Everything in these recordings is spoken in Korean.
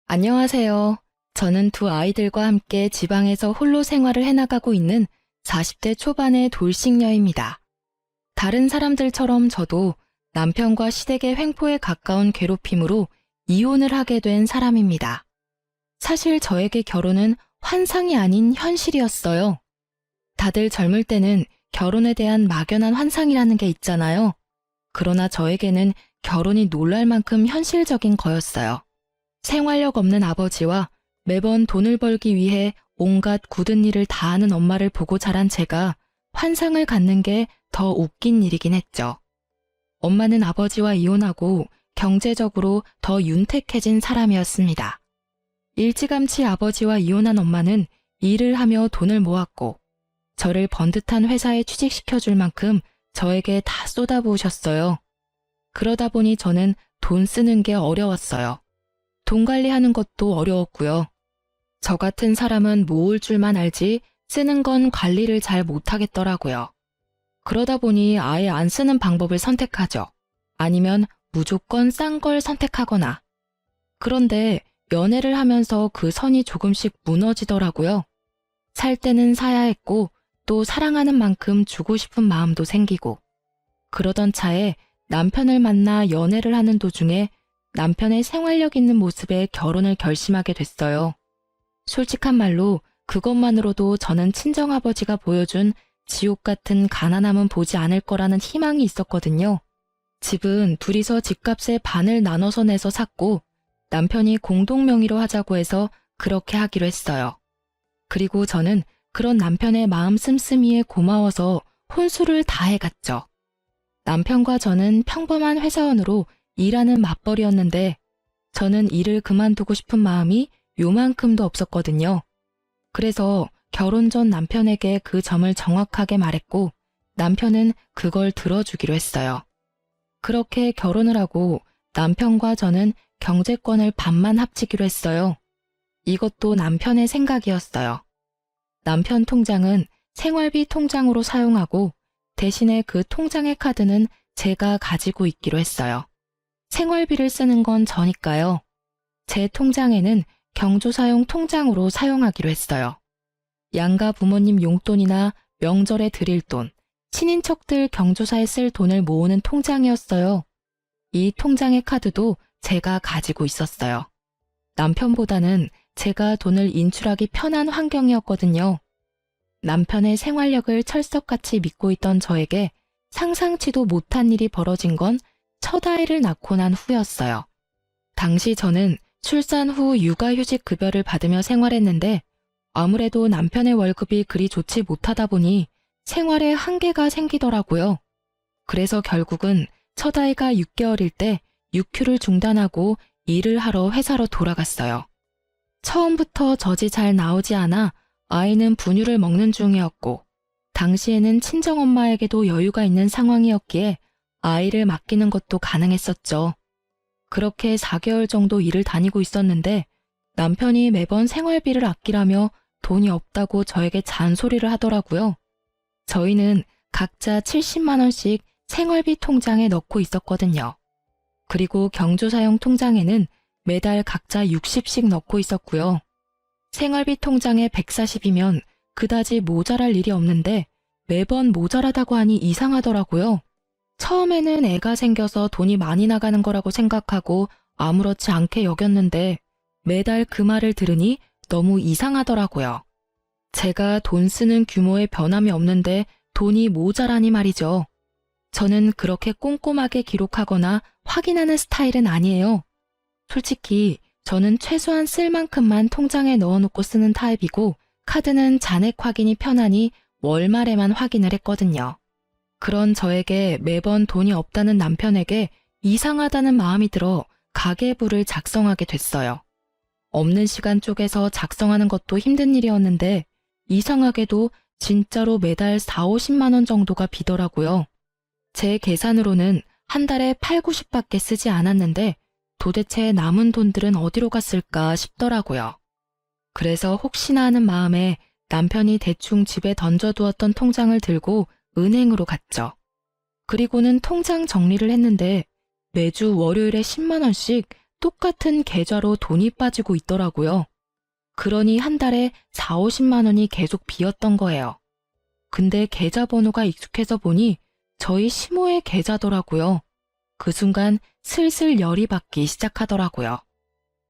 안녕하세요. 저는 두 아이들과 함께 지방에서 홀로 생활을 해나가고 있는 40대 초반의 돌싱녀입니다. 다른 사람들처럼 저도 남편과 시댁의 횡포에 가까운 괴롭힘으로 이혼을 하게 된 사람입니다. 사실 저에게 결혼은 환상이 아닌 현실이었어요. 다들 젊을 때는 결혼에 대한 막연한 환상이라는 게 있잖아요. 그러나 저에게는 결혼이 놀랄 만큼 현실적인 거였어요. 생활력 없는 아버지와 매번 돈을 벌기 위해 온갖 굳은 일을 다 하는 엄마를 보고 자란 제가 환상을 갖는 게 더 웃긴 일이긴 했죠. 엄마는 아버지와 이혼하고 경제적으로 더 윤택해진 사람이었습니다. 일찌감치 아버지와 이혼한 엄마는 일을 하며 돈을 모았고 저를 번듯한 회사에 취직시켜줄 만큼 저에게 다 쏟아부으셨어요. 그러다 보니 저는 돈 쓰는 게 어려웠어요. 돈 관리하는 것도 어려웠고요. 저 같은 사람은 모을 줄만 알지 쓰는 건 관리를 잘 못하겠더라고요. 그러다 보니 아예 안 쓰는 방법을 선택하죠. 아니면 무조건 싼 걸 선택하거나. 그런데 연애를 하면서 그 선이 조금씩 무너지더라고요. 살 때는 사야 했고 또 사랑하는 만큼 주고 싶은 마음도 생기고. 그러던 차에 남편을 만나 연애를 하는 도중에 남편의 생활력 있는 모습에 결혼을 결심하게 됐어요. 솔직한 말로 그것만으로도 저는 친정아버지가 보여준 지옥 같은 가난함은 보지 않을 거라는 희망이 있었거든요. 집은 둘이서 집값의 반을 나눠서 내서 샀고 남편이 공동 명의로 하자고 해서 그렇게 하기로 했어요. 그리고 저는 그런 남편의 마음 씀씀이에 고마워서 혼수를 다 해갔죠. 남편과 저는 평범한 회사원으로 일하는 맞벌이였는데 저는 일을 그만두고 싶은 마음이 요만큼도 없었거든요. 그래서 결혼 전 남편에게 그 점을 정확하게 말했고 남편은 그걸 들어주기로 했어요. 그렇게 결혼을 하고 남편과 저는 경제권을 반만 합치기로 했어요. 이것도 남편의 생각이었어요. 남편 통장은 생활비 통장으로 사용하고 대신에 그 통장의 카드는 제가 가지고 있기로 했어요. 생활비를 쓰는 건 저니까요. 제 통장에는 경조사용 통장으로 사용하기로 했어요. 양가 부모님 용돈이나 명절에 드릴 돈, 친인척들 경조사에 쓸 돈을 모으는 통장이었어요. 이 통장의 카드도 제가 가지고 있었어요. 남편보다는 제가 돈을 인출하기 편한 환경이었거든요. 남편의 생활력을 철석같이 믿고 있던 저에게 상상치도 못한 일이 벌어진 건 첫 아이를 낳고 난 후였어요. 당시 저는 출산 후 육아휴직 급여를 받으며 생활했는데 아무래도 남편의 월급이 그리 좋지 못하다 보니 생활에 한계가 생기더라고요. 그래서 결국은 첫 아이가 6개월일 때 육휴를 중단하고 일을 하러 회사로 돌아갔어요. 처음부터 젖이 잘 나오지 않아 아이는 분유를 먹는 중이었고 당시에는 친정엄마에게도 여유가 있는 상황이었기에 아이를 맡기는 것도 가능했었죠. 그렇게 4개월 정도 일을 다니고 있었는데 남편이 매번 생활비를 아끼라며 돈이 없다고 저에게 잔소리를 하더라고요. 저희는 각자 70만 원씩 생활비 통장에 넣고 있었거든요. 그리고 경조사용 통장에는 매달 각자 60씩 넣고 있었고요. 생활비 통장에 140이면 그다지 모자랄 일이 없는데 매번 모자라다고 하니 이상하더라고요. 처음에는 애가 생겨서 돈이 많이 나가는 거라고 생각하고 아무렇지 않게 여겼는데 매달 그 말을 들으니 너무 이상하더라고요. 제가 돈 쓰는 규모에 변함이 없는데 돈이 모자라니 말이죠. 저는 그렇게 꼼꼼하게 기록하거나 확인하는 스타일은 아니에요. 솔직히 저는 최소한 쓸 만큼만 통장에 넣어놓고 쓰는 타입이고 카드는 잔액 확인이 편하니 월말에만 확인을 했거든요. 그런 저에게 매번 돈이 없다는 남편에게 이상하다는 마음이 들어 가계부를 작성하게 됐어요. 없는 시간 쪼개서 작성하는 것도 힘든 일이었는데 이상하게도 진짜로 매달 4, 50만 원 정도가 비더라고요. 제 계산으로는 한 달에 8, 90밖에 쓰지 않았는데 도대체 남은 돈들은 어디로 갔을까 싶더라고요. 그래서 혹시나 하는 마음에 남편이 대충 집에 던져두었던 통장을 들고 은행으로 갔죠. 그리고는 통장 정리를 했는데 매주 월요일에 10만 원씩 똑같은 계좌로 돈이 빠지고 있더라고요. 그러니 한 달에 4, 50만 원이 계속 비었던 거예요. 근데 계좌번호가 익숙해서 보니 저희 시모의 계좌더라고요. 그 순간 슬슬 열이 받기 시작하더라고요.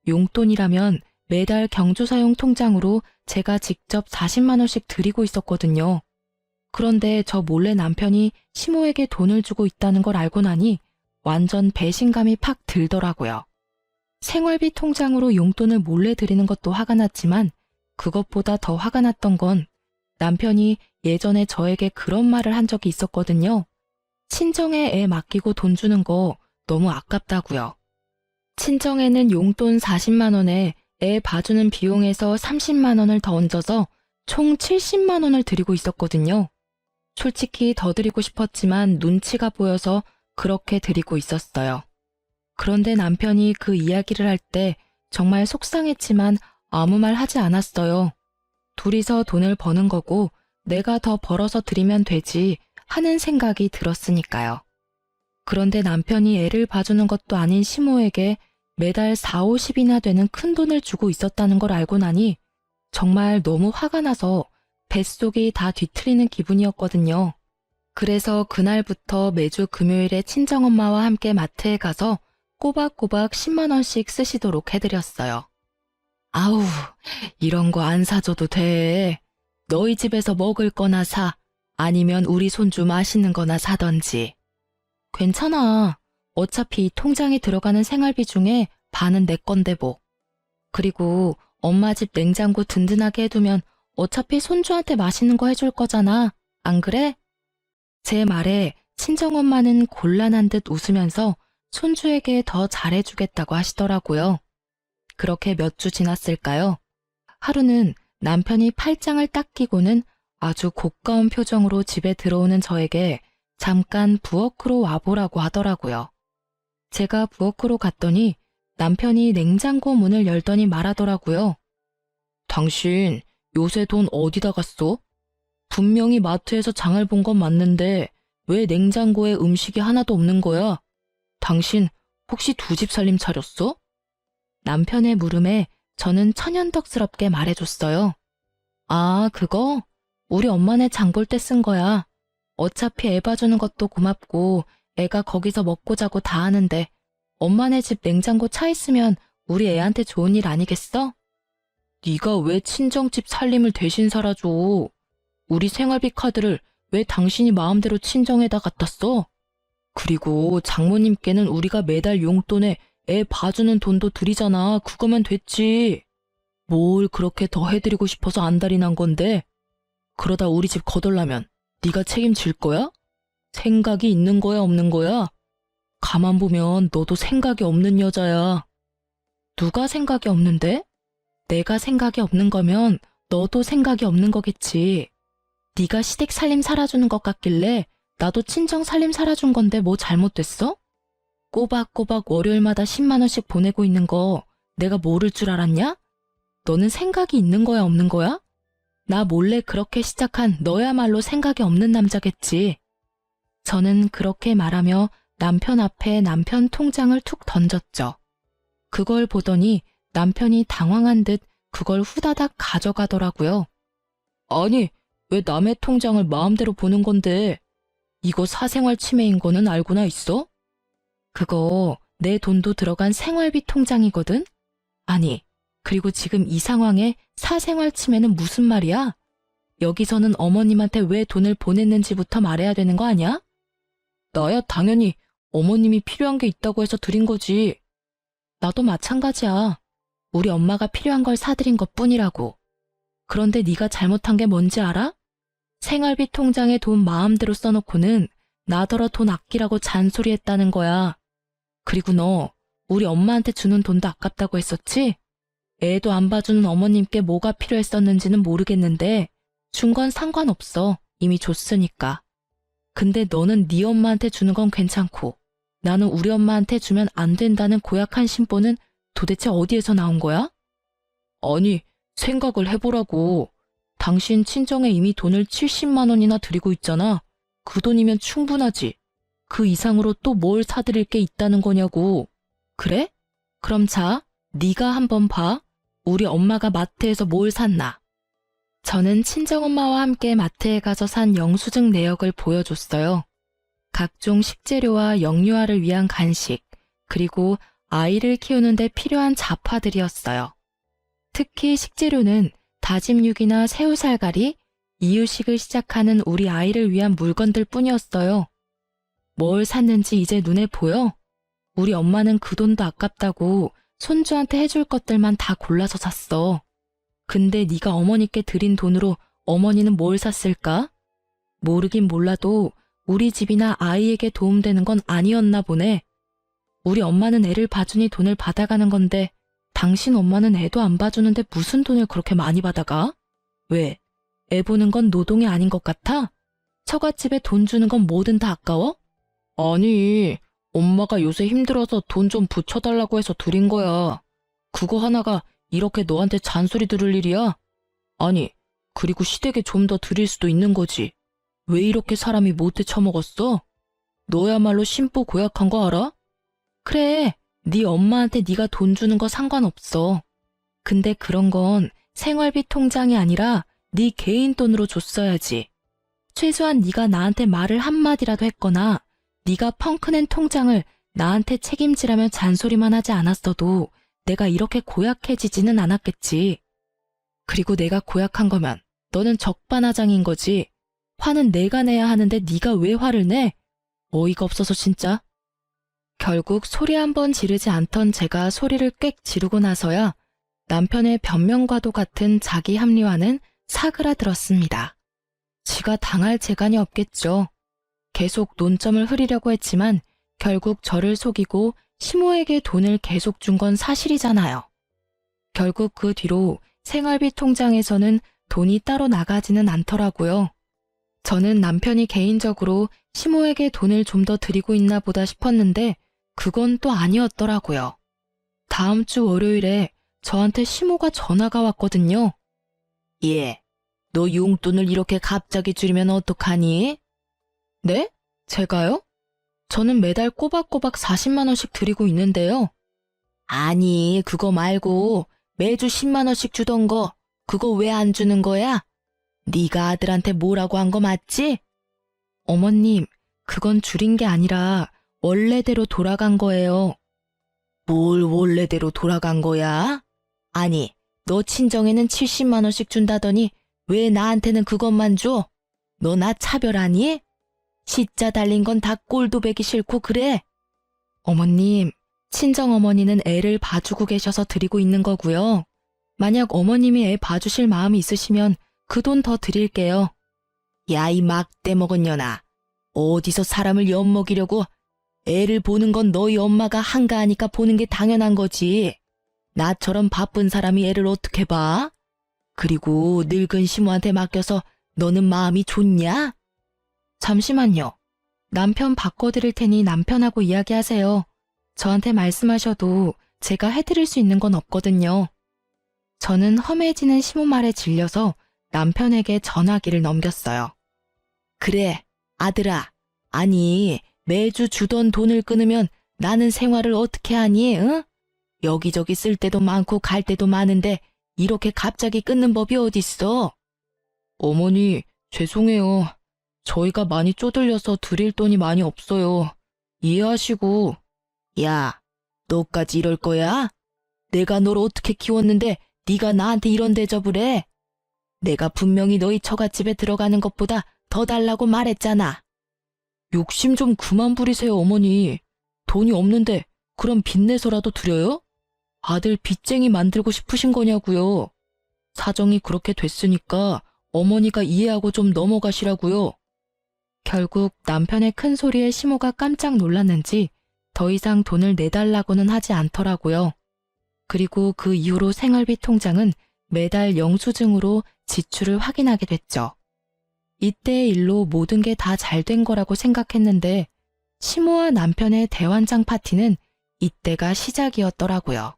용돈이라면 매달 경조사용 통장으로 제가 직접 40만 원씩 드리고 있었거든요. 그런데 저 몰래 남편이 시모에게 돈을 주고 있다는 걸 알고 나니 완전 배신감이 팍 들더라고요. 생활비 통장으로 용돈을 몰래 드리는 것도 화가 났지만 그것보다 더 화가 났던 건 남편이 예전에 저에게 그런 말을 한 적이 있었거든요. 친정에 애 맡기고 돈 주는 거 너무 아깝다고요. 친정에는 용돈 40만 원에 애 봐주는 비용에서 30만 원을 더 얹어서 총 70만 원을 드리고 있었거든요. 솔직히 더 드리고 싶었지만 눈치가 보여서 그렇게 드리고 있었어요. 그런데 남편이 그 이야기를 할 때 정말 속상했지만 아무 말 하지 않았어요. 둘이서 돈을 버는 거고 내가 더 벌어서 드리면 되지 하는 생각이 들었으니까요. 그런데 남편이 애를 봐주는 것도 아닌 시모에게 매달 4, 50이나 되는 큰 돈을 주고 있었다는 걸 알고 나니 정말 너무 화가 나서 뱃속이 다 뒤틀리는 기분이었거든요. 그래서 그날부터 매주 금요일에 친정엄마와 함께 마트에 가서 꼬박꼬박 10만 원씩 쓰시도록 해드렸어요. 아우, 이런 거 안 사줘도 돼. 너희 집에서 먹을 거나 사. 아니면 우리 손주 맛있는 거나 사던지. 괜찮아. 어차피 통장에 들어가는 생활비 중에 반은 내 건데 뭐. 그리고 엄마 집 냉장고 든든하게 해두면 어차피 손주한테 맛있는 거 해줄 거잖아. 안 그래? 제 말에 친정엄마는 곤란한 듯 웃으면서 손주에게 더 잘해주겠다고 하시더라고요. 그렇게 몇 주 지났을까요? 하루는 남편이 팔짱을 딱 끼고는 아주 고가운 표정으로 집에 들어오는 저에게 잠깐 부엌으로 와보라고 하더라고요. 제가 부엌으로 갔더니 남편이 냉장고 문을 열더니 말하더라고요. 당신 요새 돈 어디다 갔어? 분명히 마트에서 장을 본 건 맞는데 왜 냉장고에 음식이 하나도 없는 거야? 당신 혹시 두 집 살림 차렸어? 남편의 물음에 저는 천연덕스럽게 말해줬어요. 아, 그거? 우리 엄마네 장 볼 때 쓴 거야. 어차피 애 봐주는 것도 고맙고 애가 거기서 먹고 자고 다 하는데 엄마네 집 냉장고 차 있으면 우리 애한테 좋은 일 아니겠어? 네가 왜 친정집 살림을 대신 살아줘? 우리 생활비 카드를 왜 당신이 마음대로 친정에다 갖다 써? 그리고 장모님께는 우리가 매달 용돈에 애 봐주는 돈도 드리잖아. 그거면 됐지. 뭘 그렇게 더 해드리고 싶어서 안달이 난 건데? 그러다 우리 집 거덜나면 네가 책임질 거야? 생각이 있는 거야, 없는 거야? 가만 보면 너도 생각이 없는 여자야. 누가 생각이 없는데? 내가 생각이 없는 거면 너도 생각이 없는 거겠지. 네가 시댁 살림 살아주는 것 같길래 나도 친정 살림 살아준 건데 뭐 잘못됐어? 꼬박꼬박 월요일마다 10만 원씩 보내고 있는 거 내가 모를 줄 알았냐? 너는 생각이 있는 거야, 없는 거야? 나 몰래 그렇게 시작한 너야말로 생각이 없는 남자겠지. 저는 그렇게 말하며 남편 앞에 남편 통장을 툭 던졌죠. 그걸 보더니 남편이 당황한 듯 그걸 후다닥 가져가더라고요. 아니, 왜 남의 통장을 마음대로 보는 건데? 이거 사생활 침해인 거는 알고나 있어? 그거 내 돈도 들어간 생활비 통장이거든? 아니, 그리고 지금 이 상황에 사생활 침해는 무슨 말이야? 여기서는 어머님한테 왜 돈을 보냈는지부터 말해야 되는 거 아니야? 나야 당연히 어머님이 필요한 게 있다고 해서 드린 거지. 나도 마찬가지야. 우리 엄마가 필요한 걸 사드린 것뿐이라고. 그런데 네가 잘못한 게 뭔지 알아? 생활비 통장에 돈 마음대로 써놓고는 나더러 돈 아끼라고 잔소리했다는 거야. 그리고 너 우리 엄마한테 주는 돈도 아깝다고 했었지? 애도 안 봐주는 어머님께 뭐가 필요했었는지는 모르겠는데 준 건 상관없어. 이미 줬으니까. 근데 너는 네 엄마한테 주는 건 괜찮고 나는 우리 엄마한테 주면 안 된다는 고약한 심보는 도대체 어디에서 나온 거야? 아니, 생각을 해보라고. 당신 친정에 이미 돈을 70만 원이나 드리고 있잖아. 그 돈이면 충분하지. 그 이상으로 또 뭘 사드릴 게 있다는 거냐고. 그래? 그럼 자, 네가 한번 봐. 우리 엄마가 마트에서 뭘 샀나? 저는 친정엄마와 함께 마트에 가서 산 영수증 내역을 보여줬어요. 각종 식재료와 영유아를 위한 간식, 그리고 아이를 키우는데 필요한 잡화들이었어요. 특히 식재료는 다짐 육이나 새우살가리, 이유식을 시작하는 우리 아이를 위한 물건들 뿐이었어요. 뭘 샀는지 이제 눈에 보여? 우리 엄마는 그 돈도 아깝다고 손주한테 해줄 것들만 다 골라서 샀어. 근데 네가 어머니께 드린 돈으로 어머니는 뭘 샀을까? 모르긴 몰라도 우리 집이나 아이에게 도움되는 건 아니었나 보네. 우리 엄마는 애를 봐주니 돈을 받아가는 건데 당신 엄마는 애도 안 봐주는데 무슨 돈을 그렇게 많이 받아가? 왜? 애 보는 건 노동이 아닌 것 같아? 처갓집에 돈 주는 건 뭐든 다 아까워? 아니, 엄마가 요새 힘들어서 돈 좀 붙여달라고 해서 드린 거야. 그거 하나가 이렇게 너한테 잔소리 들을 일이야? 아니, 그리고 시댁에 좀 더 드릴 수도 있는 거지. 왜 이렇게 사람이 못돼 처먹었어? 너야말로 심보 고약한 거 알아? 그래, 네 엄마한테 네가 돈 주는 거 상관없어. 근데 그런 건 생활비 통장이 아니라 네 개인 돈으로 줬어야지. 최소한 네가 나한테 말을 한마디라도 했거나 네가 펑크낸 통장을 나한테 책임지라며 잔소리만 하지 않았어도 내가 이렇게 고약해지지는 않았겠지. 그리고 내가 고약한 거면 너는 적반하장인 거지. 화는 내가 내야 하는데 네가 왜 화를 내? 어이가 없어서 진짜. 결국 소리 한 번 지르지 않던 제가 소리를 꽥 지르고 나서야 남편의 변명과도 같은 자기 합리화는 사그라들었습니다. 지가 당할 재간이 없겠죠. 계속 논점을 흐리려고 했지만 결국 저를 속이고 시모에게 돈을 계속 준 건 사실이잖아요. 결국 그 뒤로 생활비 통장에서는 돈이 따로 나가지는 않더라고요. 저는 남편이 개인적으로 시모에게 돈을 좀 더 드리고 있나 보다 싶었는데 그건 또 아니었더라고요. 다음 주 월요일에 저한테 시모가 전화가 왔거든요. 예, 너 용돈을 이렇게 갑자기 줄이면 어떡하니? 네? 제가요? 저는 매달 꼬박꼬박 40만 원씩 드리고 있는데요. 아니, 그거 말고 매주 10만 원씩 주던 거, 그거 왜 안 주는 거야? 네가 아들한테 뭐라고 한 거 맞지? 어머님, 그건 줄인 게 아니라 원래대로 돌아간 거예요. 뭘 원래대로 돌아간 거야? 아니, 너 친정에는 70만 원씩 준다더니 왜 나한테는 그것만 줘? 너 나 차별하니? 시자 달린 건 다 꼴도 보기 싫고 그래? 어머님, 친정어머니는 애를 봐주고 계셔서 드리고 있는 거고요. 만약 어머님이 애 봐주실 마음이 있으시면 그 돈 더 드릴게요. 야, 이 막대 먹은 년아. 어디서 사람을 엿먹이려고. 애를 보는 건 너희 엄마가 한가하니까 보는 게 당연한 거지. 나처럼 바쁜 사람이 애를 어떻게 봐? 그리고 늙은 시모한테 맡겨서 너는 마음이 좋냐? 잠시만요. 남편 바꿔드릴 테니 남편하고 이야기하세요. 저한테 말씀하셔도 제가 해드릴 수 있는 건 없거든요. 저는 험해지는 시모 말에 질려서 남편에게 전화기를 넘겼어요. 그래, 아들아. 아니, 매주 주던 돈을 끊으면 나는 생활을 어떻게 하니, 응? 여기저기 쓸 때도 많고 갈 때도 많은데 이렇게 갑자기 끊는 법이 어딨어? 어머니, 죄송해요. 저희가 많이 쪼들려서 드릴 돈이 많이 없어요. 이해하시고. 야, 너까지 이럴 거야? 내가 널 어떻게 키웠는데 네가 나한테 이런 대접을 해? 내가 분명히 너희 처갓집에 들어가는 것보다 더 달라고 말했잖아. 욕심 좀 그만 부리세요, 어머니. 돈이 없는데 그럼 빚내서라도 드려요? 아들 빚쟁이 만들고 싶으신 거냐고요. 사정이 그렇게 됐으니까 어머니가 이해하고 좀 넘어가시라고요. 결국 남편의 큰 소리에 시모가 깜짝 놀랐는지 더 이상 돈을 내달라고는 하지 않더라고요. 그리고 그 이후로 생활비 통장은 매달 영수증으로 지출을 확인하게 됐죠. 이때의 일로 모든 게 다 잘 된 거라고 생각했는데 시모와 남편의 대환장 파티는 이때가 시작이었더라고요.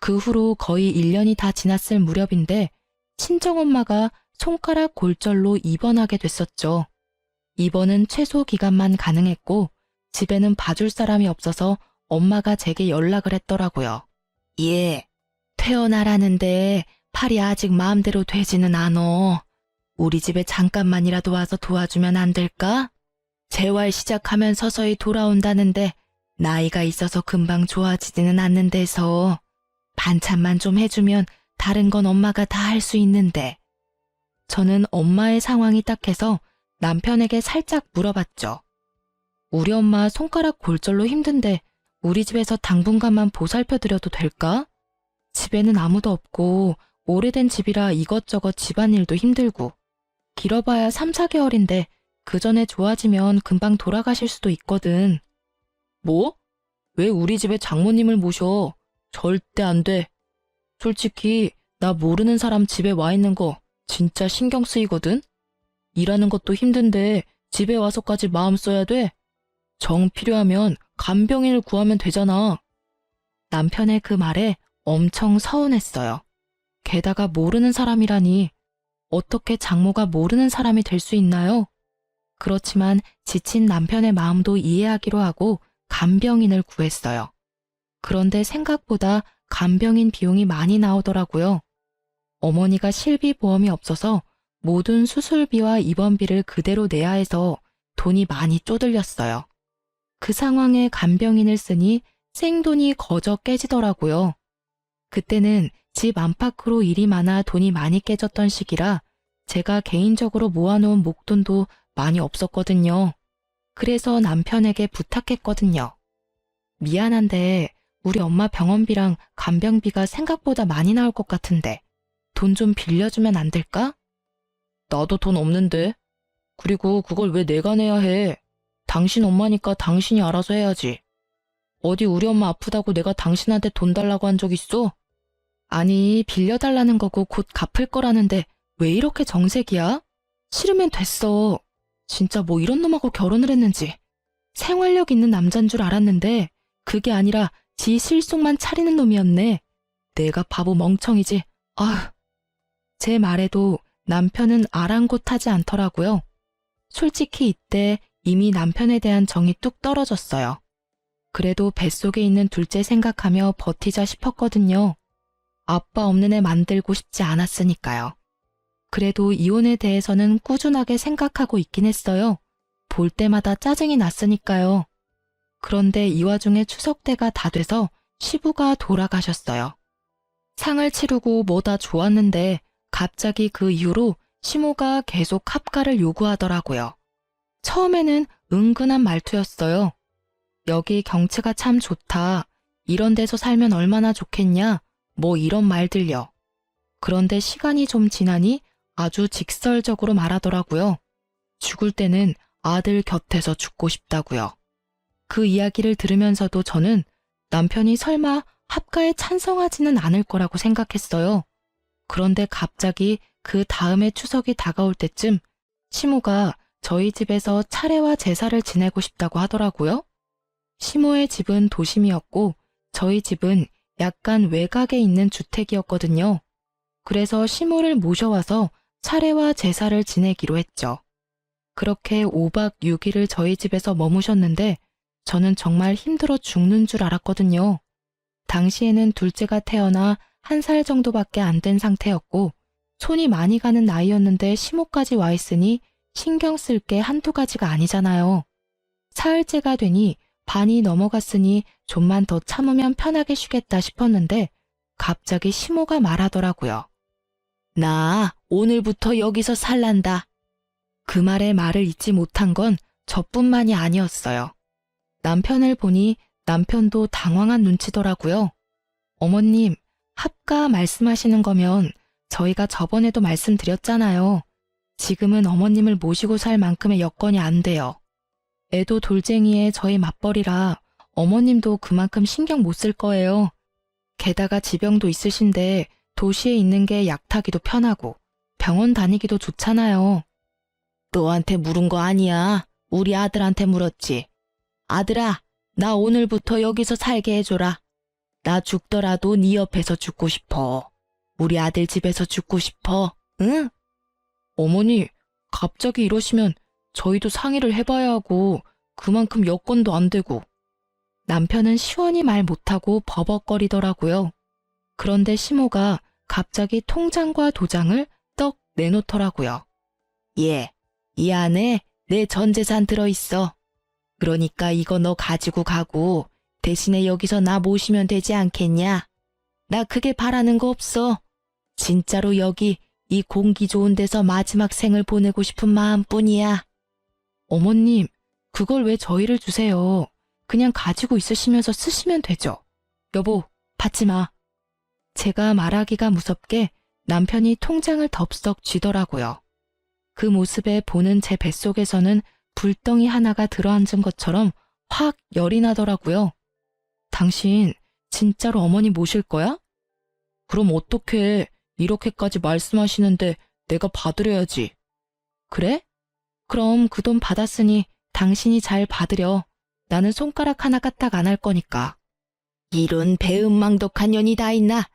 그 후로 거의 1년이 다 지났을 무렵인데 친정엄마가 손가락 골절로 입원하게 됐었죠. 입원은 최소 기간만 가능했고 집에는 봐줄 사람이 없어서 엄마가 제게 연락을 했더라고요. 예, 퇴원하라는데 팔이 아직 마음대로 되지는 않어. 우리 집에 잠깐만이라도 와서 도와주면 안 될까? 재활 시작하면 서서히 돌아온다는데 나이가 있어서 금방 좋아지지는 않는 데서 반찬만 좀 해주면 다른 건 엄마가 다 할 수 있는데. 저는 엄마의 상황이 딱해서 남편에게 살짝 물어봤죠. 우리 엄마 손가락 골절로 힘든데 우리 집에서 당분간만 보살펴드려도 될까? 집에는 아무도 없고 오래된 집이라 이것저것 집안일도 힘들고 길어봐야 3, 4개월인데 그 전에 좋아지면 금방 돌아가실 수도 있거든. 뭐? 왜 우리 집에 장모님을 모셔? 절대 안 돼. 솔직히 나 모르는 사람 집에 와 있는 거 진짜 신경 쓰이거든? 일하는 것도 힘든데 집에 와서까지 마음 써야 돼? 정 필요하면 간병인을 구하면 되잖아. 남편의 그 말에 엄청 서운했어요. 게다가 모르는 사람이라니 어떻게 장모가 모르는 사람이 될 수 있나요? 그렇지만 지친 남편의 마음도 이해하기로 하고 간병인을 구했어요. 그런데 생각보다 간병인 비용이 많이 나오더라고요. 어머니가 실비보험이 없어서 모든 수술비와 입원비를 그대로 내야 해서 돈이 많이 쪼들렸어요. 그 상황에 간병인을 쓰니 생돈이 거저 깨지더라고요. 그때는 집 안팎으로 일이 많아 돈이 많이 깨졌던 시기라 제가 개인적으로 모아놓은 목돈도 많이 없었거든요. 그래서 남편에게 부탁했거든요. 미안한데 우리 엄마 병원비랑 간병비가 생각보다 많이 나올 것 같은데 돈 좀 빌려주면 안 될까? 나도 돈 없는데. 그리고 그걸 왜 내가 내야 해? 당신 엄마니까 당신이 알아서 해야지. 어디 우리 엄마 아프다고 내가 당신한테 돈 달라고 한 적 있어? 아니, 빌려달라는 거고 곧 갚을 거라는데 왜 이렇게 정색이야? 싫으면 됐어. 진짜 뭐 이런 놈하고 결혼을 했는지. 생활력 있는 남잔 줄 알았는데 그게 아니라 지 실속만 차리는 놈이었네. 내가 바보 멍청이지. 아휴. 제 말에도 남편은 아랑곳하지 않더라고요. 솔직히 이때 이미 남편에 대한 정이 뚝 떨어졌어요. 그래도 뱃속에 있는 둘째 생각하며 버티자 싶었거든요. 아빠 없는 애 만들고 싶지 않았으니까요. 그래도 이혼에 대해서는 꾸준하게 생각하고 있긴 했어요. 볼 때마다 짜증이 났으니까요. 그런데 이 와중에 추석 때가 다 돼서 시부가 돌아가셨어요. 상을 치르고 뭐다 좋았는데 갑자기 그 이후로 시모가 계속 합가를 요구하더라고요. 처음에는 은근한 말투였어요. 여기 경치가 참 좋다. 이런 데서 살면 얼마나 좋겠냐. 뭐 이런 말들요. 그런데 시간이 좀 지나니 아주 직설적으로 말하더라고요. 죽을 때는 아들 곁에서 죽고 싶다고요. 그 이야기를 들으면서도 저는 남편이 설마 합가에 찬성하지는 않을 거라고 생각했어요. 그런데 갑자기 그 다음에 추석이 다가올 때쯤 시모가 저희 집에서 차례와 제사를 지내고 싶다고 하더라고요. 시모의 집은 도심이었고 저희 집은 약간 외곽에 있는 주택이었거든요. 그래서 시모를 모셔와서 차례와 제사를 지내기로 했죠. 그렇게 5박 6일을 저희 집에서 머무셨는데 저는 정말 힘들어 죽는 줄 알았거든요. 당시에는 둘째가 태어나 1살 정도밖에 안 된 상태였고 손이 많이 가는 나이였는데 시모까지 와 있으니 신경 쓸 게 한두 가지가 아니잖아요. 사흘째가 되니 반이 넘어갔으니 좀만 더 참으면 편하게 쉬겠다 싶었는데 갑자기 시모가 말하더라고요. 나 오늘부터 여기서 살란다. 그 말에 말을 잊지 못한 건 저뿐만이 아니었어요. 남편을 보니 남편도 당황한 눈치더라고요. 어머님, 합가 말씀하시는 거면 저희가 저번에도 말씀드렸잖아요. 지금은 어머님을 모시고 살 만큼의 여건이 안 돼요. 애도 돌쟁이에 저희 맞벌이라 어머님도 그만큼 신경 못 쓸 거예요. 게다가 지병도 있으신데 도시에 있는 게 약타기도 편하고 병원 다니기도 좋잖아요. 너한테 물은 거 아니야. 우리 아들한테 물었지. 아들아, 나 오늘부터 여기서 살게 해줘라. 나 죽더라도 네 옆에서 죽고 싶어. 우리 아들 집에서 죽고 싶어. 응? 어머니, 갑자기 이러시면 저희도 상의를 해봐야 하고 그만큼 여건도 안 되고. 남편은 시원히 말 못하고 버벅거리더라고요. 그런데 시모가 갑자기 통장과 도장을 떡 내놓더라고요. 예, 이 안에 내 전 재산 들어있어. 그러니까 이거 너 가지고 가고 대신에 여기서 나 모시면 되지 않겠냐? 나 크게 바라는 거 없어. 진짜로 여기 이 공기 좋은 데서 마지막 생을 보내고 싶은 마음뿐이야. 어머님, 그걸 왜 저희를 주세요? 그냥 가지고 있으시면서 쓰시면 되죠. 여보, 받지 마. 제가 말하기가 무섭게 남편이 통장을 덥석 쥐더라고요. 그 모습에 보는 제 뱃속에서는 불덩이 하나가 들어앉은 것처럼 확 열이 나더라고요. 당신 진짜로 어머니 모실 거야? 그럼 어떡해. 이렇게까지 말씀하시는데 내가 받으려야지. 그래? 그럼 그 돈 받았으니 당신이 잘 받으려. 나는 손가락 하나 까딱 안 할 거니까. 이런 배은망덕한 년이 다 있나?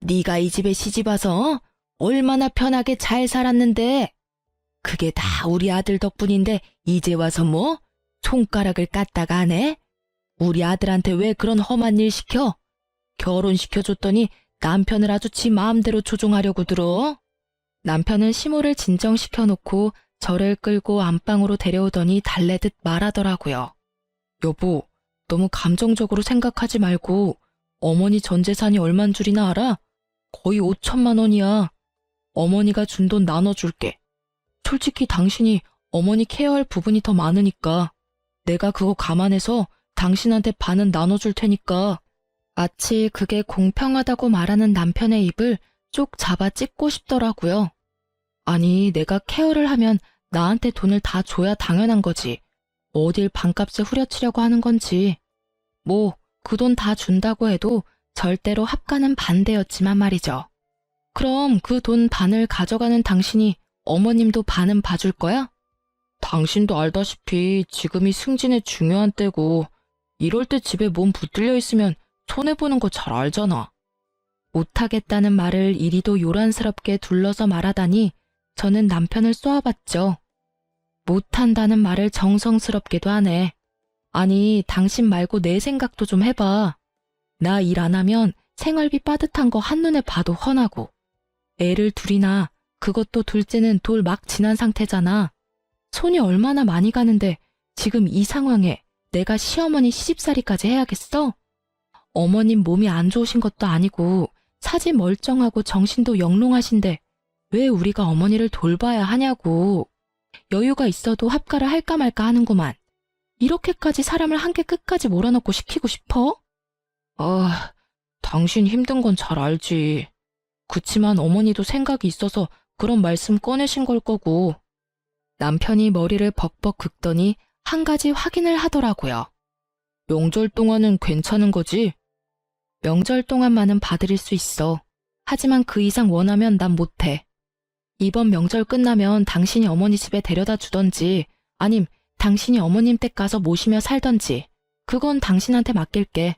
네가 이 집에 시집와서 얼마나 편하게 잘 살았는데. 그게 다 우리 아들 덕분인데 이제 와서 뭐? 손가락을 까딱 안 해? 우리 아들한테 왜 그런 험한 일 시켜? 결혼시켜줬더니 남편을 아주 지 마음대로 조종하려고 들어. 남편은 시모를 진정시켜놓고 저를 끌고 안방으로 데려오더니 달래듯 말하더라고요. 여보, 너무 감정적으로 생각하지 말고 어머니 전 재산이 얼만 줄이나 알아? 거의 5천만 원이야. 어머니가 준 돈 나눠줄게. 솔직히 당신이 어머니 케어할 부분이 더 많으니까 내가 그거 감안해서 당신한테 반은 나눠줄 테니까. 마치 그게 공평하다고 말하는 남편의 입을 쪽 잡아 찢고 싶더라고요. 아니, 내가 케어를 하면 나한테 돈을 다 줘야 당연한 거지. 어딜 반값에 후려치려고 하는 건지. 뭐, 그 돈 다 준다고 해도 절대로 합가는 반대였지만 말이죠. 그럼 그 돈 반을 가져가는 당신이 어머님도 반은 봐줄 거야? 당신도 알다시피 지금이 승진의 중요한 때고 이럴 때 집에 몸 붙들려 있으면 손해보는 거 잘 알잖아. 못하겠다는 말을 이리도 요란스럽게 둘러서 말하다니 저는 남편을 쏘아봤죠. 못한다는 말을 정성스럽게도 하네. 아니, 당신 말고 내 생각도 좀 해봐. 나 일 안 하면 생활비 빠듯한 거 한눈에 봐도 훤하고. 애를 둘이나, 그것도 둘째는 돌 막 지난 상태잖아. 손이 얼마나 많이 가는데 지금 이 상황에 내가 시어머니 시집살이까지 해야겠어? 어머님 몸이 안 좋으신 것도 아니고 사지 멀쩡하고 정신도 영롱하신데 왜 우리가 어머니를 돌봐야 하냐고. 여유가 있어도 합가를 할까 말까 하는구만. 이렇게까지 사람을 한개 끝까지 몰아넣고 시키고 싶어? 아, 당신 힘든 건 잘 알지. 그치만 어머니도 생각이 있어서 그런 말씀 꺼내신 걸 거고. 남편이 머리를 벅벅 긁더니 한 가지 확인을 하더라고요. 명절 동안은 괜찮은 거지? 명절 동안만은 봐드릴 수 있어. 하지만 그 이상 원하면 난 못해. 이번 명절 끝나면 당신이 어머니 집에 데려다 주던지 아님 당신이 어머님 댁 가서 모시며 살던지 그건 당신한테 맡길게.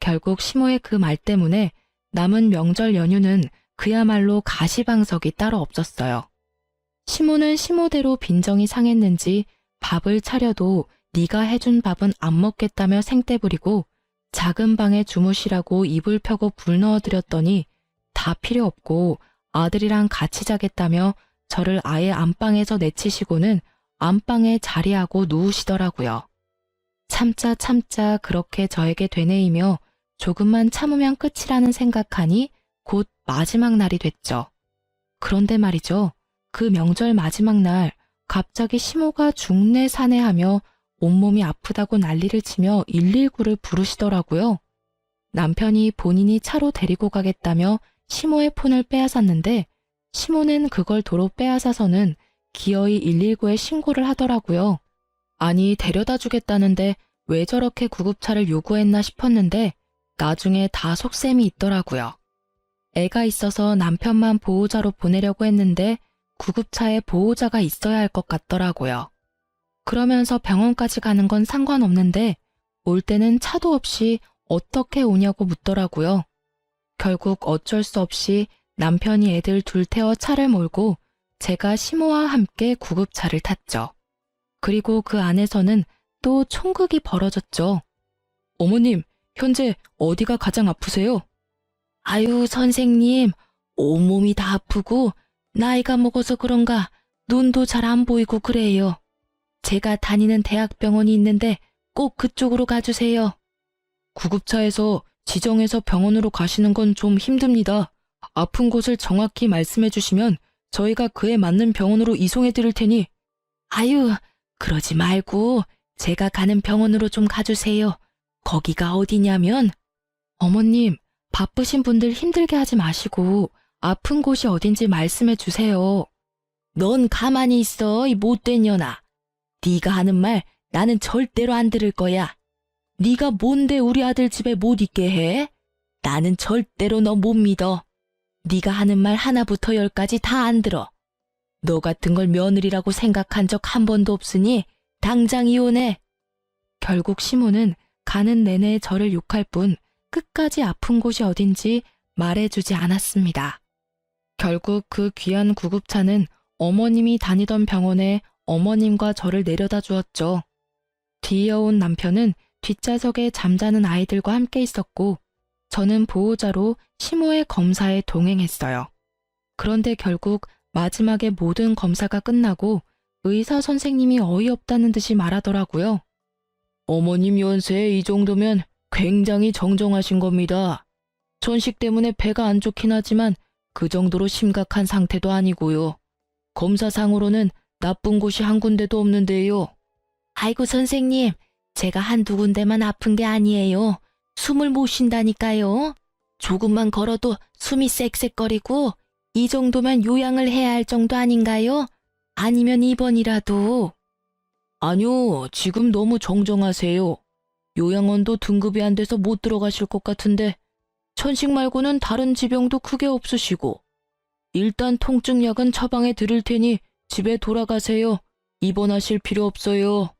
결국 시모의 그 말 때문에 남은 명절 연휴는 그야말로 가시방석이 따로 없었어요. 시모는 시모대로 빈정이 상했는지 밥을 차려도 네가 해준 밥은 안 먹겠다며 생떼 부리고 작은 방에 주무시라고 이불 펴고 불 넣어드렸더니 다 필요 없고 아들이랑 같이 자겠다며 저를 아예 안방에서 내치시고는 안방에 자리하고 누우시더라고요. 참자 참자 그렇게 저에게 되뇌이며 조금만 참으면 끝이라는 생각하니 곧 마지막 날이 됐죠. 그런데 말이죠. 그 명절 마지막 날 갑자기 시모가 중내사내하며 온몸이 아프다고 난리를 치며 119를 부르시더라고요. 남편이 본인이 차로 데리고 가겠다며 시모의 폰을 빼앗았는데 시모는 그걸 도로 빼앗아서는 기어이 119에 신고를 하더라고요. 아니, 데려다 주겠다는데 왜 저렇게 구급차를 요구했나 싶었는데 나중에 다 속셈이 있더라고요. 애가 있어서 남편만 보호자로 보내려고 했는데 구급차에 보호자가 있어야 할 것 같더라고요. 그러면서 병원까지 가는 건 상관없는데 올 때는 차도 없이 어떻게 오냐고 묻더라고요. 결국 어쩔 수 없이 남편이 애들 둘 태워 차를 몰고 제가 시모와 함께 구급차를 탔죠. 그리고 그 안에서는 또 총극이 벌어졌죠. 어머님, 현재 어디가 가장 아프세요? 아유, 선생님, 온몸이 다 아프고 나이가 먹어서 그런가 눈도 잘 안 보이고 그래요. 제가 다니는 대학병원이 있는데 꼭 그쪽으로 가주세요. 구급차에서 지정해서 병원으로 가시는 건 좀 힘듭니다. 아픈 곳을 정확히 말씀해 주시면 저희가 그에 맞는 병원으로 이송해 드릴 테니. 아유, 그러지 말고 제가 가는 병원으로 좀 가주세요. 거기가 어디냐면. 어머님, 바쁘신 분들 힘들게 하지 마시고 아픈 곳이 어딘지 말씀해 주세요. 넌 가만히 있어, 이 못된 년아. 네가 하는 말 나는 절대로 안 들을 거야. 네가 뭔데 우리 아들 집에 못 있게 해? 나는 절대로 너 못 믿어. 네가 하는 말 하나부터 열까지 다 안 들어. 너 같은 걸 며느리라고 생각한 적 한 번도 없으니 당장 이혼해. 결국 시모는 가는 내내 저를 욕할 뿐 끝까지 아픈 곳이 어딘지 말해주지 않았습니다. 결국 그 귀한 구급차는 어머님이 다니던 병원에 어머님과 저를 내려다 주었죠. 뒤이어온 남편은 뒷좌석에 잠자는 아이들과 함께 있었고 저는 보호자로 시모의 검사에 동행했어요. 그런데 결국 마지막에 모든 검사가 끝나고 의사 선생님이 어이없다는 듯이 말하더라고요. 어머님 연세 이 정도면 굉장히 정정하신 겁니다. 전식 때문에 배가 안 좋긴 하지만 그 정도로 심각한 상태도 아니고요. 검사상으로는 나쁜 곳이 한 군데도 없는데요. 아이고 선생님, 제가 한두 군데만 아픈 게 아니에요. 숨을 못 쉰다니까요. 조금만 걸어도 숨이 쌕쌕거리고 이 정도면 요양을 해야 할 정도 아닌가요? 아니면 입원이라도. 아니요, 지금 너무 정정하세요. 요양원도 등급이 안 돼서 못 들어가실 것 같은데 천식 말고는 다른 지병도 크게 없으시고. 일단 통증약은 처방해 드릴 테니 집에 돌아가세요. 입원하실 필요 없어요.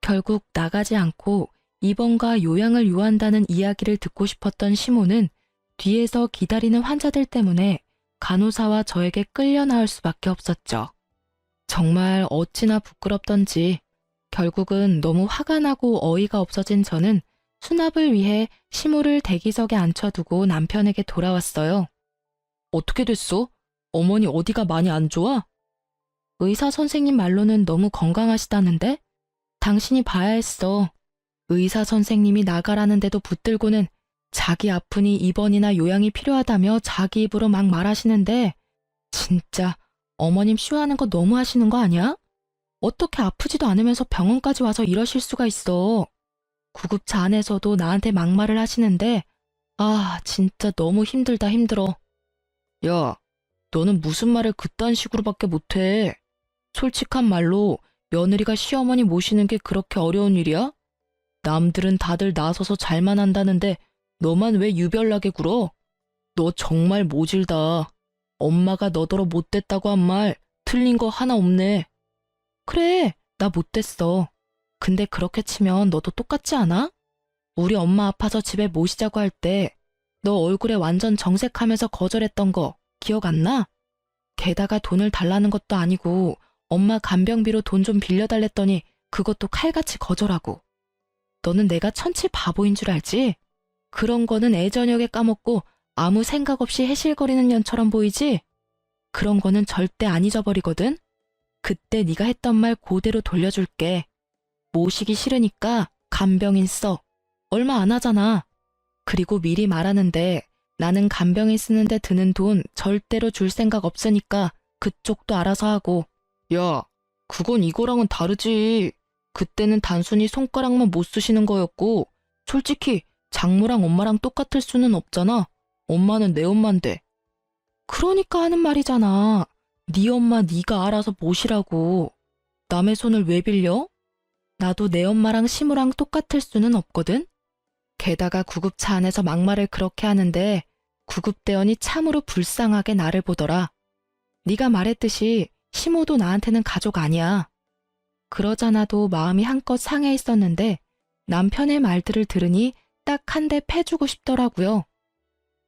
결국 나가지 않고 입원과 요양을 요한다는 이야기를 듣고 싶었던 시모는 뒤에서 기다리는 환자들 때문에 간호사와 저에게 끌려 나올 수밖에 없었죠. 정말 어찌나 부끄럽던지 결국은 너무 화가 나고 어이가 없어진 저는 수납을 위해 시모를 대기석에 앉혀두고 남편에게 돌아왔어요. 어떻게 됐어? 어머니 어디가 많이 안 좋아? 의사 선생님 말로는 너무 건강하시다는데? 당신이 봐야 했어. 의사 선생님이 나가라는데도 붙들고는 자기 아프니 입원이나 요양이 필요하다며 자기 입으로 막 말하시는데 진짜 어머님 쇼하는 거 너무 하시는 거 아니야? 어떻게 아프지도 않으면서 병원까지 와서 이러실 수가 있어. 구급차 안에서도 나한테 막말을 하시는데 아 진짜 너무 힘들다 힘들어. 야, 너는 무슨 말을 그딴 식으로밖에 못해. 솔직한 말로 며느리가 시어머니 모시는 게 그렇게 어려운 일이야? 남들은 다들 나서서 잘만 한다는데 너만 왜 유별나게 굴어? 너 정말 모질다. 엄마가 너더러 못됐다고 한 말 틀린 거 하나 없네. 그래, 나 못됐어. 근데 그렇게 치면 너도 똑같지 않아? 우리 엄마 아파서 집에 모시자고 할 때 너 얼굴에 완전 정색하면서 거절했던 거 기억 안 나? 게다가 돈을 달라는 것도 아니고 엄마 간병비로 돈 좀 빌려달랬더니 그것도 칼같이 거절하고. 너는 내가 천치 바보인 줄 알지? 그런 거는 애저녁에 까먹고 아무 생각 없이 해실거리는 년처럼 보이지? 그런 거는 절대 안 잊어버리거든? 그때 네가 했던 말 그대로 돌려줄게. 모시기 싫으니까 간병인 써. 얼마 안 하잖아. 그리고 미리 말하는데 나는 간병인 쓰는데 드는 돈 절대로 줄 생각 없으니까 그쪽도 알아서 하고. 야, 그건 이거랑은 다르지. 그때는 단순히 손가락만 못 쓰시는 거였고 솔직히 장모랑 엄마랑 똑같을 수는 없잖아. 엄마는 내 엄마인데. 그러니까 하는 말이잖아. 네 엄마 네가 알아서 모시라고. 남의 손을 왜 빌려? 나도 내 엄마랑 시무랑 똑같을 수는 없거든. 게다가 구급차 안에서 막말을 그렇게 하는데 구급대원이 참으로 불쌍하게 나를 보더라. 네가 말했듯이 시모도 나한테는 가족 아니야. 그러잖아도 마음이 한껏 상해 있었는데 남편의 말들을 들으니 딱 한 대 패주고 싶더라고요.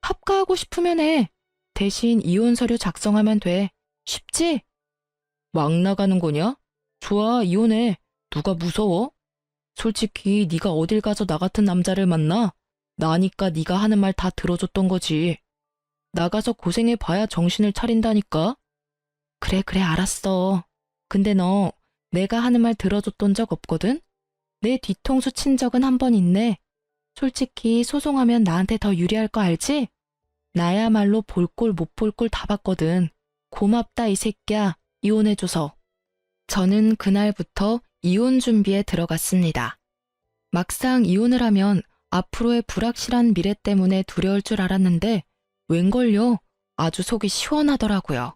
합가하고 싶으면 해. 대신 이혼 서류 작성하면 돼. 쉽지? 막 나가는 거냐? 좋아, 이혼해. 누가 무서워? 솔직히 네가 어딜 가서 나 같은 남자를 만나? 나니까 네가 하는 말 다 들어줬던 거지. 나가서 고생해봐야 정신을 차린다니까? 그래, 그래, 알았어. 근데 너 내가 하는 말 들어줬던 적 없거든? 내 뒤통수 친 적은 한 번 있네. 솔직히 소송하면 나한테 더 유리할 거 알지? 나야말로 볼 꼴 못 볼 꼴 다 봤거든. 고맙다 이 새끼야. 이혼해줘서. 저는 그날부터 이혼 준비에 들어갔습니다. 막상 이혼을 하면 앞으로의 불확실한 미래 때문에 두려울 줄 알았는데 웬걸요? 아주 속이 시원하더라고요.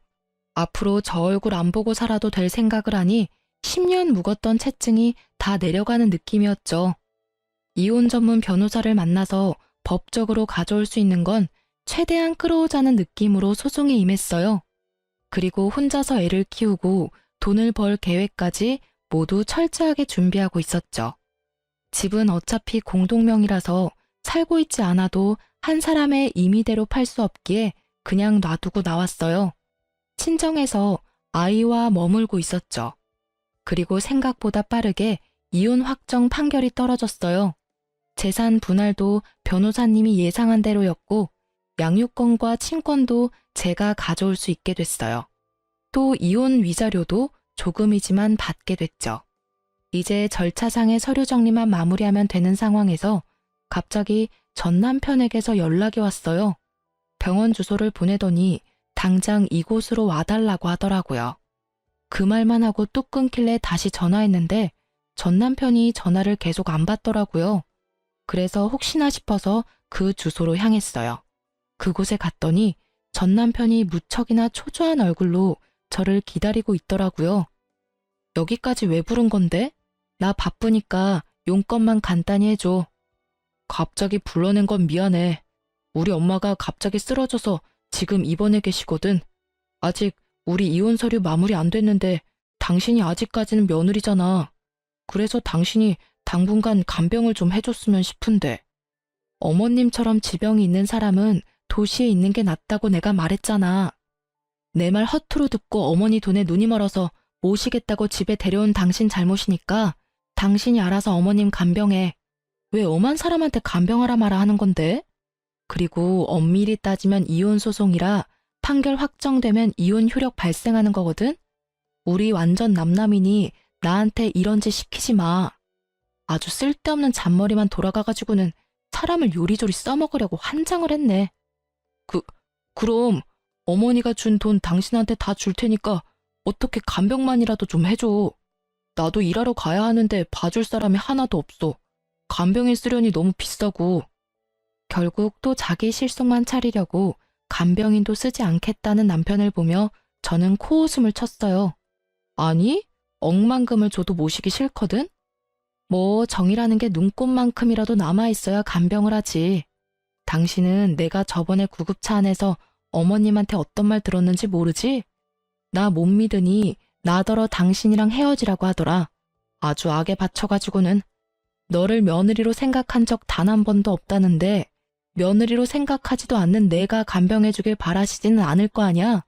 앞으로 저 얼굴 안 보고 살아도 될 생각을 하니 10년 묵었던 채증이 다 내려가는 느낌이었죠. 이혼 전문 변호사를 만나서 법적으로 가져올 수 있는 건 최대한 끌어오자는 느낌으로 소송에 임했어요. 그리고 혼자서 애를 키우고 돈을 벌 계획까지 모두 철저하게 준비하고 있었죠. 집은 어차피 공동명의라서 살고 있지 않아도 한 사람의 임의대로 팔 수 없기에 그냥 놔두고 나왔어요. 친정에서 아이와 머물고 있었죠. 그리고 생각보다 빠르게 이혼 확정 판결이 떨어졌어요. 재산 분할도 변호사님이 예상한 대로였고 양육권과 친권도 제가 가져올 수 있게 됐어요. 또 이혼 위자료도 조금이지만 받게 됐죠. 이제 절차상의 서류 정리만 마무리하면 되는 상황에서 갑자기 전 남편에게서 연락이 왔어요. 병원 주소를 보내더니 당장 이곳으로 와달라고 하더라고요. 그 말만 하고 뚝 끊길래 다시 전화했는데 전 남편이 전화를 계속 안 받더라고요. 그래서 혹시나 싶어서 그 주소로 향했어요. 그곳에 갔더니 전 남편이 무척이나 초조한 얼굴로 저를 기다리고 있더라고요. 여기까지 왜 부른 건데? 나 바쁘니까 용건만 간단히 해줘. 갑자기 불러낸 건 미안해. 우리 엄마가 갑자기 쓰러져서 지금 입원해 계시거든. 아직 우리 이혼 서류 마무리 안 됐는데 당신이 아직까지는 며느리잖아. 그래서 당신이 당분간 간병을 좀 해줬으면 싶은데. 어머님처럼 지병이 있는 사람은 도시에 있는 게 낫다고 내가 말했잖아. 내 말 허투루 듣고 어머니 돈에 눈이 멀어서 모시겠다고 집에 데려온 당신 잘못이니까 당신이 알아서 어머님 간병해. 왜 엄한 사람한테 간병하라 마라 하는 건데? 그리고 엄밀히 따지면 이혼 소송이라 판결 확정되면 이혼 효력 발생하는 거거든? 우리 완전 남남이니 나한테 이런 짓 시키지 마. 아주 쓸데없는 잔머리만 돌아가가지고는 사람을 요리조리 써먹으려고 환장을 했네. 그럼 어머니가 준 돈 당신한테 다 줄 테니까 어떻게 간병만이라도 좀 해줘. 나도 일하러 가야 하는데 봐줄 사람이 하나도 없어. 간병에 쓰려니 너무 비싸고. 결국 또 자기 실속만 차리려고 간병인도 쓰지 않겠다는 남편을 보며 저는 코웃음을 쳤어요. 아니, 억만금을 줘도 모시기 싫거든? 뭐 정이라는 게 눈꽃만큼이라도 남아있어야 간병을 하지. 당신은 내가 저번에 구급차 안에서 어머님한테 어떤 말 들었는지 모르지? 나 못 믿으니 나더러 당신이랑 헤어지라고 하더라. 아주 악에 받쳐가지고는. 너를 며느리로 생각한 적 단 한 번도 없다는데 며느리로 생각하지도 않는 내가 간병해주길 바라시지는 않을 거 아냐?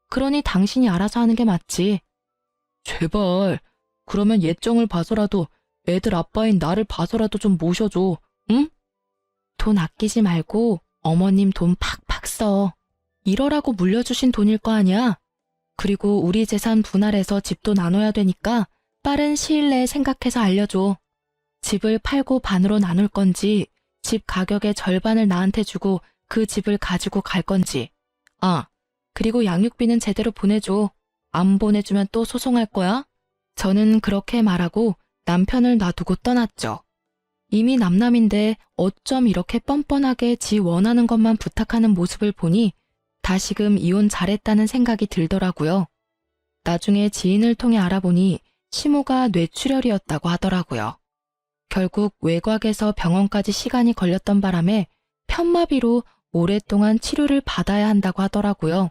그러니 당신이 알아서 하는 게 맞지. 제발, 그러면 예정을 봐서라도 애들 아빠인 나를 봐서라도 좀 모셔줘, 응? 돈 아끼지 말고 어머님 돈 팍팍 써. 이러라고 물려주신 돈일 거 아니야? 그리고 우리 재산 분할해서 집도 나눠야 되니까 빠른 시일 내에 생각해서 알려줘. 집을 팔고 반으로 나눌 건지 집 가격의 절반을 나한테 주고 그 집을 가지고 갈 건지. 아, 그리고 양육비는 제대로 보내줘. 안 보내주면 또 소송할 거야? 저는 그렇게 말하고 남편을 놔두고 떠났죠. 이미 남남인데 어쩜 이렇게 뻔뻔하게 지 원하는 것만 부탁하는 모습을 보니 다시금 이혼 잘했다는 생각이 들더라고요. 나중에 지인을 통해 알아보니 시모가 뇌출혈이었다고 하더라고요. 결국 외곽에서 병원까지 시간이 걸렸던 바람에 편마비로 오랫동안 치료를 받아야 한다고 하더라고요.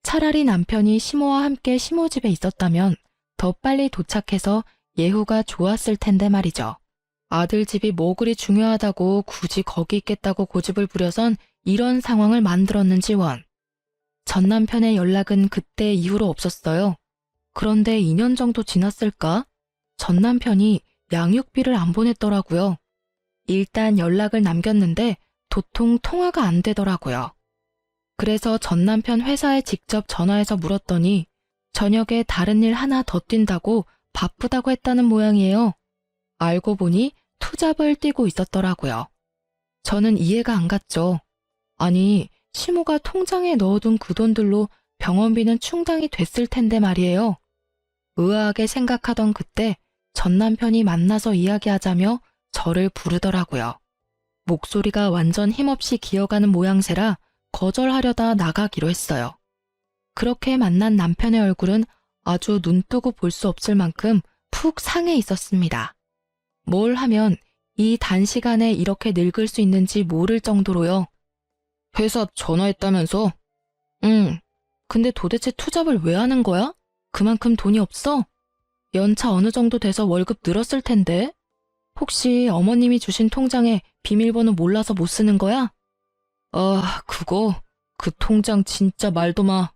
차라리 남편이 시모와 함께 시모집에 있었다면 더 빨리 도착해서 예후가 좋았을 텐데 말이죠. 아들 집이 뭐 그리 중요하다고 굳이 거기 있겠다고 고집을 부려선 이런 상황을 만들었는지 원. 전 남편의 연락은 그때 이후로 없었어요. 그런데 2년 정도 지났을까? 전 남편이 양육비를 안 보냈더라고요. 일단 연락을 남겼는데 도통 통화가 안 되더라고요. 그래서 전 남편 회사에 직접 전화해서 물었더니 저녁에 다른 일 하나 더 뛴다고 바쁘다고 했다는 모양이에요. 알고 보니 투잡을 뛰고 있었더라고요. 저는 이해가 안 갔죠. 아니, 시모가 통장에 넣어둔 그 돈들로 병원비는 충당이 됐을 텐데 말이에요. 의아하게 생각하던 그때 전 남편이 만나서 이야기하자며 저를 부르더라고요. 목소리가 완전 힘없이 기어가는 모양새라 거절하려다 나가기로 했어요. 그렇게 만난 남편의 얼굴은 아주 눈뜨고 볼 수 없을 만큼 푹 상해 있었습니다. 뭘 하면 이 단시간에 이렇게 늙을 수 있는지 모를 정도로요. 회사 전화했다면서? 응. 근데 도대체 투잡을 왜 하는 거야? 그만큼 돈이 없어? 연차 어느 정도 돼서 월급 늘었을 텐데. 혹시 어머님이 주신 통장에 비밀번호 몰라서 못 쓰는 거야? 아, 그 통장 진짜 말도 마.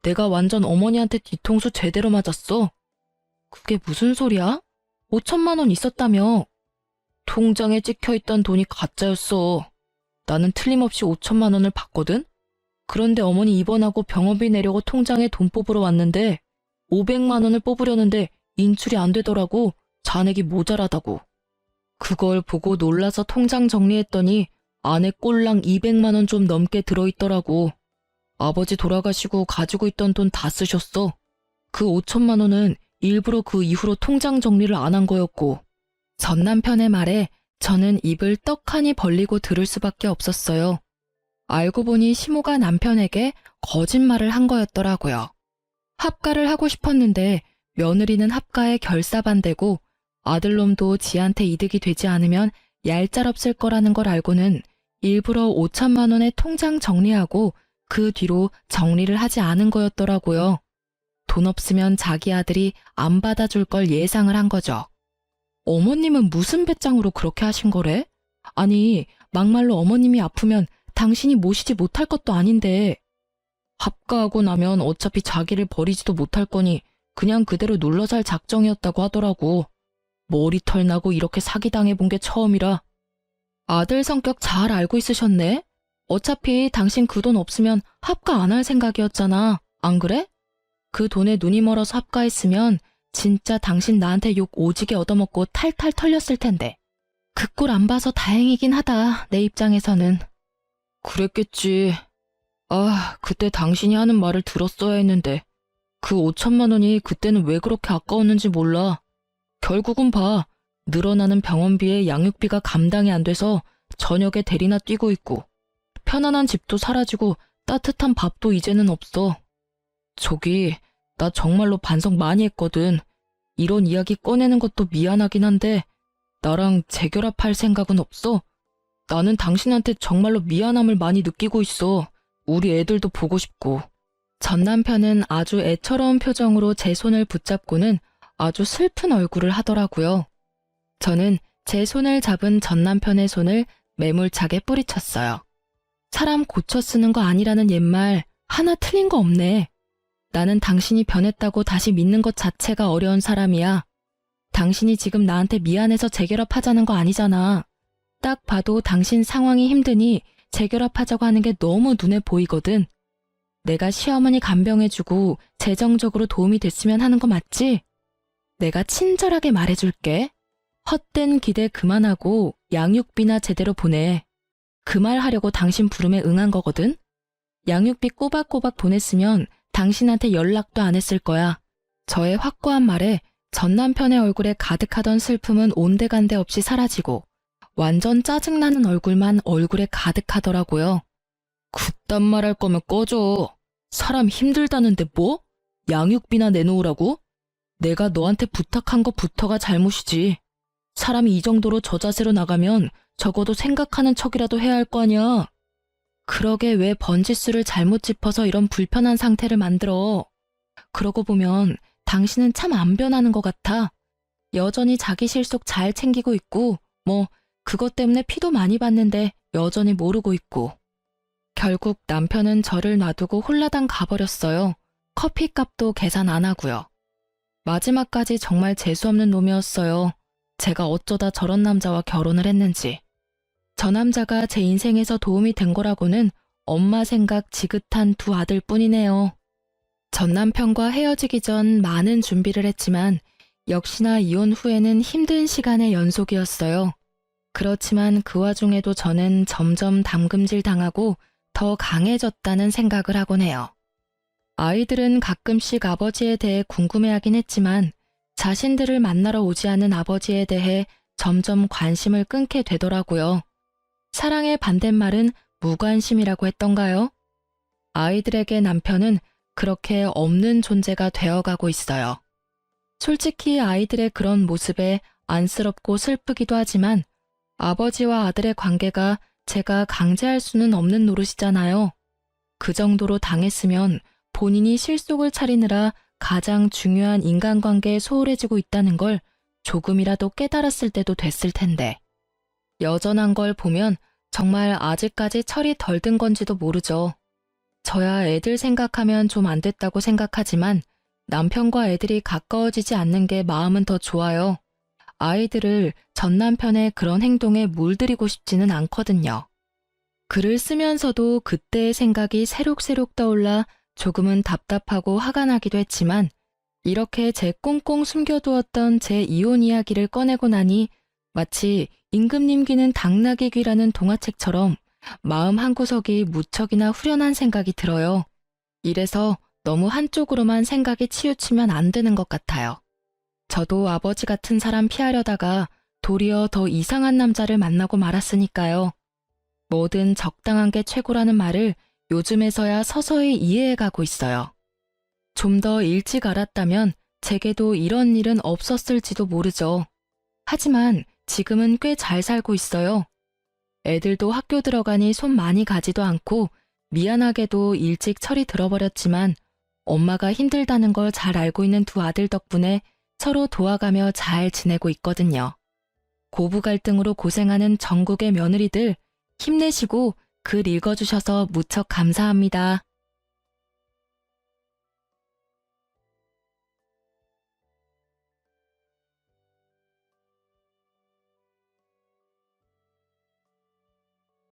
내가 완전 어머니한테 뒤통수 제대로 맞았어. 그게 무슨 소리야? 5천만 원 있었다며. 통장에 찍혀있던 돈이 가짜였어. 나는 틀림없이 5천만 원을 받거든? 그런데 어머니 입원하고 병원비 내려고 통장에 돈 뽑으러 왔는데 500만 원을 뽑으려는데 인출이 안 되더라고. 잔액이 모자라다고. 그걸 보고 놀라서 통장 정리했더니 안에 꼴랑 200만 원 좀 넘게 들어있더라고. 아버지 돌아가시고 가지고 있던 돈 다 쓰셨어. 그 5천만 원은 일부러 그 이후로 통장 정리를 안 한 거였고. 전 남편의 말에 저는 입을 떡하니 벌리고 들을 수밖에 없었어요. 알고 보니 시모가 남편에게 거짓말을 한 거였더라고요. 합가를 하고 싶었는데 며느리는 합가에 결사반대고 아들놈도 지한테 이득이 되지 않으면 얄짤없을 거라는 걸 알고는 일부러 5천만 원의 통장 정리하고 그 뒤로 정리를 하지 않은 거였더라고요. 돈 없으면 자기 아들이 안 받아줄 걸 예상을 한 거죠. 어머님은 무슨 배짱으로 그렇게 하신 거래? 아니, 막말로 어머님이 아프면 당신이 모시지 못할 것도 아닌데. 합가하고 나면 어차피 자기를 버리지도 못할 거니 그냥 그대로 눌러 살 작정이었다고 하더라고. 머리털 나고 이렇게 사기당해본 게 처음이라. 아들 성격 잘 알고 있으셨네? 어차피 당신 그 돈 없으면 합가 안 할 생각이었잖아. 안 그래? 그 돈에 눈이 멀어서 합가했으면 진짜 당신 나한테 욕 오지게 얻어먹고 탈탈 털렸을 텐데. 그 꼴 안 봐서 다행이긴 하다, 내 입장에서는. 그랬겠지. 아, 그때 당신이 하는 말을 들었어야 했는데 그 5천만 원이 그때는 왜 그렇게 아까웠는지 몰라. 결국은 봐. 늘어나는 병원비에 양육비가 감당이 안 돼서 저녁에 대리나 뛰고 있고 편안한 집도 사라지고 따뜻한 밥도 이제는 없어. 저기, 나 정말로 반성 많이 했거든. 이런 이야기 꺼내는 것도 미안하긴 한데 나랑 재결합할 생각은 없어? 나는 당신한테 정말로 미안함을 많이 느끼고 있어. 우리 애들도 보고 싶고. 전 남편은 아주 애처로운 표정으로 제 손을 붙잡고는 아주 슬픈 얼굴을 하더라고요. 저는 제 손을 잡은 전 남편의 손을 매몰차게 뿌리쳤어요. 사람 고쳐 쓰는 거 아니라는 옛말 하나 틀린 거 없네. 나는 당신이 변했다고 다시 믿는 것 자체가 어려운 사람이야. 당신이 지금 나한테 미안해서 재결합하자는 거 아니잖아. 딱 봐도 당신 상황이 힘드니 재결합하자고 하는 게 너무 눈에 보이거든. 내가 시어머니 간병해주고 재정적으로 도움이 됐으면 하는 거 맞지? 내가 친절하게 말해줄게. 헛된 기대 그만하고 양육비나 제대로 보내. 그 말 하려고 당신 부름에 응한 거거든. 양육비 꼬박꼬박 보냈으면 당신한테 연락도 안 했을 거야. 저의 확고한 말에 전 남편의 얼굴에 가득하던 슬픔은 온데간데 없이 사라지고 완전 짜증나는 얼굴만 얼굴에 가득하더라고요. 그딴 말 할 거면 꺼져. 사람 힘들다는데 뭐? 양육비나 내놓으라고? 내가 너한테 부탁한 것부터가 잘못이지. 사람이 이 정도로 저자세로 나가면 적어도 생각하는 척이라도 해야 할 거 아니야. 그러게 왜 번지수를 잘못 짚어서 이런 불편한 상태를 만들어. 그러고 보면 당신은 참 안 변하는 것 같아. 여전히 자기 실속 잘 챙기고 있고 그것 때문에 피도 많이 받는데 여전히 모르고 있고. 결국 남편은 저를 놔두고 홀라당 가버렸어요. 커피값도 계산 안 하고요. 마지막까지 정말 재수없는 놈이었어요. 제가 어쩌다 저런 남자와 결혼을 했는지. 저 남자가 제 인생에서 도움이 된 거라고는 엄마 생각 지긋한 두 아들뿐이네요. 전 남편과 헤어지기 전 많은 준비를 했지만 역시나 이혼 후에는 힘든 시간의 연속이었어요. 그렇지만 그 와중에도 저는 점점 담금질 당하고 더 강해졌다는 생각을 하곤 해요. 아이들은 가끔씩 아버지에 대해 궁금해하긴 했지만 자신들을 만나러 오지 않은 아버지에 대해 점점 관심을 끊게 되더라고요. 사랑의 반대말은 무관심이라고 했던가요? 아이들에게 남편은 그렇게 없는 존재가 되어가고 있어요. 솔직히 아이들의 그런 모습에 안쓰럽고 슬프기도 하지만 아버지와 아들의 관계가 제가 강제할 수는 없는 노릇이잖아요. 그 정도로 당했으면 본인이 실속을 차리느라 가장 중요한 인간관계에 소홀해지고 있다는 걸 조금이라도 깨달았을 때도 됐을 텐데. 여전한 걸 보면 정말 아직까지 철이 덜 든 건지도 모르죠. 저야 애들 생각하면 좀 안 됐다고 생각하지만 남편과 애들이 가까워지지 않는 게 마음은 더 좋아요. 아이들을 전 남편의 그런 행동에 물들이고 싶지는 않거든요. 글을 쓰면서도 그때의 생각이 새록새록 떠올라 조금은 답답하고 화가 나기도 했지만 이렇게 제 꽁꽁 숨겨두었던 제 이혼 이야기를 꺼내고 나니 마치 임금님 귀는 당나귀 귀라는 동화책처럼 마음 한구석이 무척이나 후련한 생각이 들어요. 이래서 너무 한쪽으로만 생각이 치우치면 안 되는 것 같아요. 저도 아버지 같은 사람 피하려다가 도리어 더 이상한 남자를 만나고 말았으니까요. 뭐든 적당한 게 최고라는 말을 요즘에서야 서서히 이해해가고 있어요. 좀 더 일찍 알았다면 제게도 이런 일은 없었을지도 모르죠. 하지만 지금은 꽤 잘 살고 있어요. 애들도 학교 들어가니 손 많이 가지도 않고 미안하게도 일찍 철이 들어버렸지만 엄마가 힘들다는 걸 잘 알고 있는 두 아들 덕분에 서로 도와가며 잘 지내고 있거든요. 고부 갈등으로 고생하는 전국의 며느리들 힘내시고 글 읽어주셔서 무척 감사합니다.